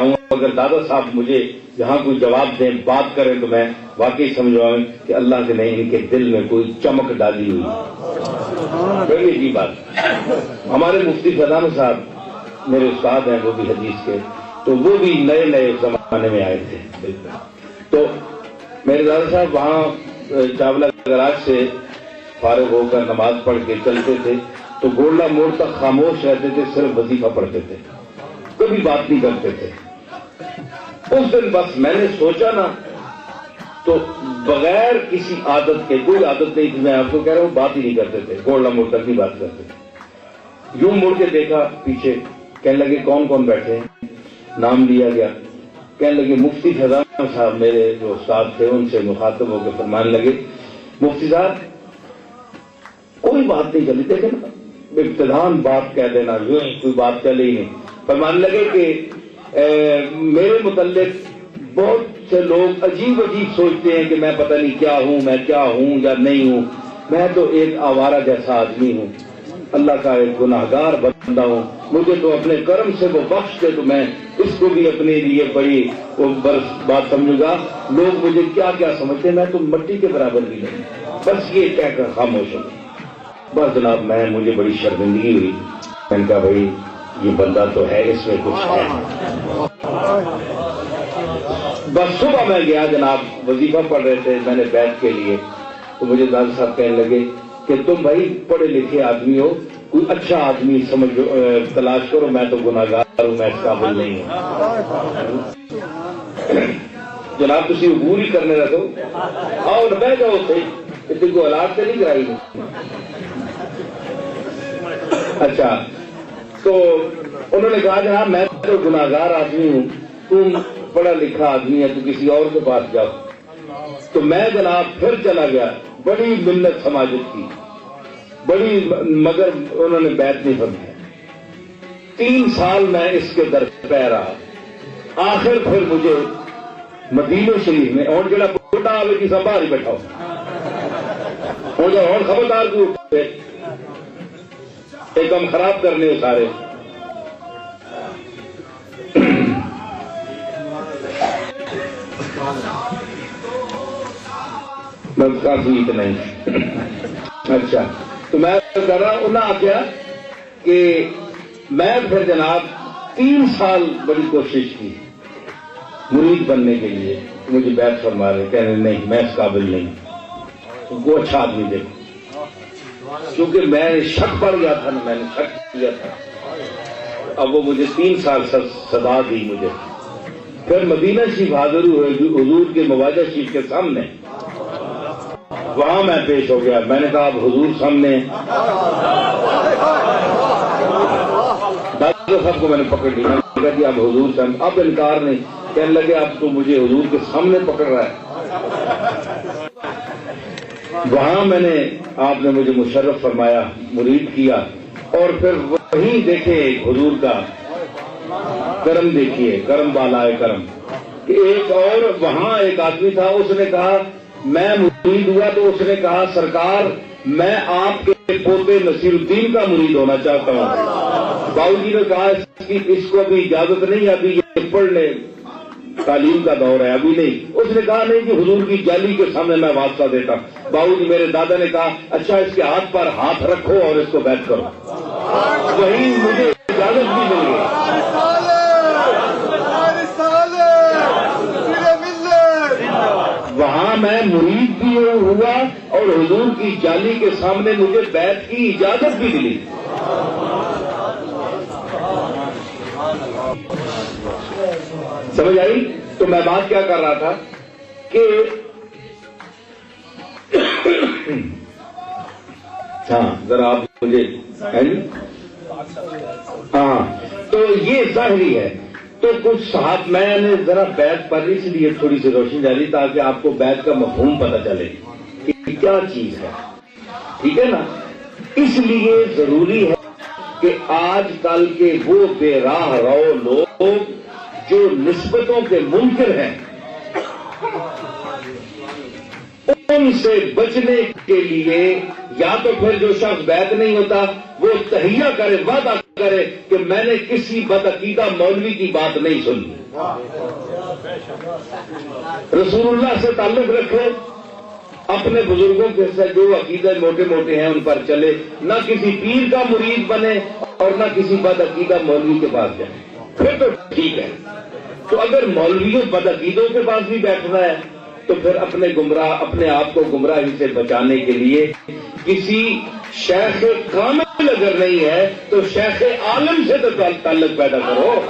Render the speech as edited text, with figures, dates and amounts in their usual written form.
ہوں، اگر دادا صاحب مجھے یہاں کوئی جواب دیں، بات کریں، تو میں واقعی سمجھاؤں کہ اللہ کے نے ان کے دل میں کوئی چمک ڈالی ہوئی. بڑی عجیب بات. ہمارے مفتی فضان صاحب میرے استاد ہیں، وہ بھی حدیث کے، تو وہ بھی نئے نئے زمانے میں آئے تھے. تو میرے دادا صاحب وہاں چاولہ گراج سے فارغ ہو کر نماز پڑھ کے چلتے تھے تو گولڈا موڑ تک خاموش رہتے تھے، صرف وظیفہ پڑھتے تھے، کبھی بات نہیں کرتے تھے. اس دن بس میں نے سوچا نا، تو بغیر کسی عادت کے، کوئی عادت نہیں تھی، میں آپ کو کہہ رہا ہوں، بات ہی نہیں کرتے تھے، گولڈا موڑ تک نہیں بات کرتے تھے. یوں مڑ کے دیکھا پیچھے، کہنے لگے کون کون بیٹھے ہیں؟ نام لیا گیا. کہنے لگے مفتی فضان صاحب، میرے جو استاد تھے، ان سے مخاطب ہو کے فرمانے لگے مفتی صاحب کوئی بات نہیں چلی، دیکھیں نا ابتدان بات کہہ دینا، کوئی بات چلے ہی نہیں. فرمانے لگے کہ میرے متعلق بہت سے لوگ عجیب عجیب سوچتے ہیں کہ میں پتہ نہیں کیا ہوں، میں کیا ہوں یا نہیں ہوں. میں تو ایک آوارہ جیسا آدمی ہوں، اللہ کا ایک گناہگار بندہ ہوں. مجھے تو اپنے کرم سے وہ بخش دے تو میں اس کو بھی اپنے لیے بڑی بات سمجھوں گا. لوگ مجھے کیا کیا سمجھتے ہیں، میں تو مٹی کے برابر بھی نہیں. بس یہ کہہ کر خاموش ہوں. بس جناب مجھے بڑی شرمندگی ہوئی. میں نے کہا بھائی یہ بندہ تو ہے، اس میں کچھ ہے. بس صبح میں گیا جناب، وظیفہ پڑھ رہے تھے، میں نے بیٹھ کے لیے، تو مجھے دادا صاحب کہنے لگے کہ تم بھائی پڑھے لکھے آدمی ہو، کوئی اچھا آدمی سمجھ تلاش کرو، میں تو گناہگار ہوں، میں اس قابل نہیں ہوں. جناب تسی عبور ہی کرنے رکھو، آؤ بہ جاؤ صحیح، اتنی کو حالات سے نہیں کرائی. اچھا، تو انہوں نے کہا جناب میں تو گناہگار آدمی ہوں، تم پڑھا لکھا آدمی ہے، تو کسی اور کے پاس جاؤ. تو میں جناب پھر چلا گیا، بڑی منت سماجت کی بڑی، مگر انہوں نے بیعت نہیں فرمایا. 3 سال میں اس کے در پہ رہا. آخر پھر مجھے مدینہ شریف میں، اور جڑا بڑا آوے کی سب باہر ہی بیٹھا ہو جا، اور خبردار کی اٹھتے ایک کم خراب کرنے ہو سارے. بس کافی اتنا ہی. اچھا، تو میں کر رہا ہوں، انہوں نے آخیا کہ میں پھر جناب 3 سال بڑی کوشش کی مرید بننے کے لیے. مجھے بیعت فرما رہے، کہنے نہیں میں اس قابل نہیں، وہ اچھا آدمی دیکھو. کیونکہ میں شک پڑ گیا تھا نا، میں نے شک کیا تھا. اب وہ مجھے 3 سال سزا دی مجھے. پھر مدینہ شریف حاضر ہوئے حضور کے مواجہ شریف کے سامنے، وہاں میں پیش ہو گیا. میں نے کہا اب حضور سامنے. ڈاکٹر صاحب کو میں نے پکڑ لیا، میں نے کہا جی اب حضور سامنے. اب انکار نہیں. کہنے لگے اب تو مجھے حضور کے سامنے پکڑ رہا ہے. وہاں میں نے، آپ نے مجھے مشرف فرمایا، مرید کیا. اور پھر وہیں دیکھے حضور کا کرم، دیکھیے کرم بالائے کرم، کہ ایک اور وہاں ایک آدمی تھا، اس نے کہا میں مرید ہوا، تو اس نے کہا سرکار میں آپ کے پوتے نصیر الدین کا مرید ہونا چاہتا ہوں. باؤ جی نے کہا اس کو ابھی اجازت نہیں، ابھی یہ پڑھ لے، تعلیم کا دور ہے، ابھی نہیں. اس نے کہا نہیں کہ حضور کی جالی کے سامنے میں واسطہ دیتا. باؤ جی میرے دادا نے کہا اچھا اس کے ہاتھ پر ہاتھ رکھو اور اس کو بیعت کرو. وہیں مجھے اجازت بھی مل گئی. وہاں میں مرید بھی ہوا اور حضور کی جالی کے سامنے مجھے بیعت کی اجازت بھی ملی. سمجھ آئی؟ تو میں بات کیا کر رہا تھا کہ ہاں ذرا آپ مجھے، ہاں تو یہ ظاہری ہے. تو کچھ صاحب میں نے ذرا بیعت پر اس لیے تھوڑی سی روشنی ڈالی تاکہ آپ کو بیعت کا مفہوم پتہ چلے کہ کیا چیز ہے. ٹھیک ہے نا؟ اس لیے ضروری ہے کہ آج کل کے وہ بے راہ رو لوگ جو نسبتوں کے منکر ہیں، ان سے بچنے کے لیے یا تو پھر جو شخص بیعت نہیں ہوتا وہ تہیہ کرے، وعدہ کرے کہ میں نے کسی بدعقیدہ مولوی کی بات نہیں سنی. رسول اللہ سے تعلق رکھے, اپنے بزرگوں کے ساتھ جو عقیدے موٹے موٹے ہیں ان پر چلے, نہ کسی پیر کا مرید بنے اور نہ کسی بدعقیدہ مولوی کے پاس جائے, پھر تو ٹھیک ہے. تو اگر مولویوں بدعقیدوں کے پاس بھی بیٹھنا ہے تو پھر اپنے آپ کو گمراہی سے بچانے کے لیے کسی شیخ کامل اگر نہیں ہے تو شیخ عالم سے تو تعلق پیدا کرو.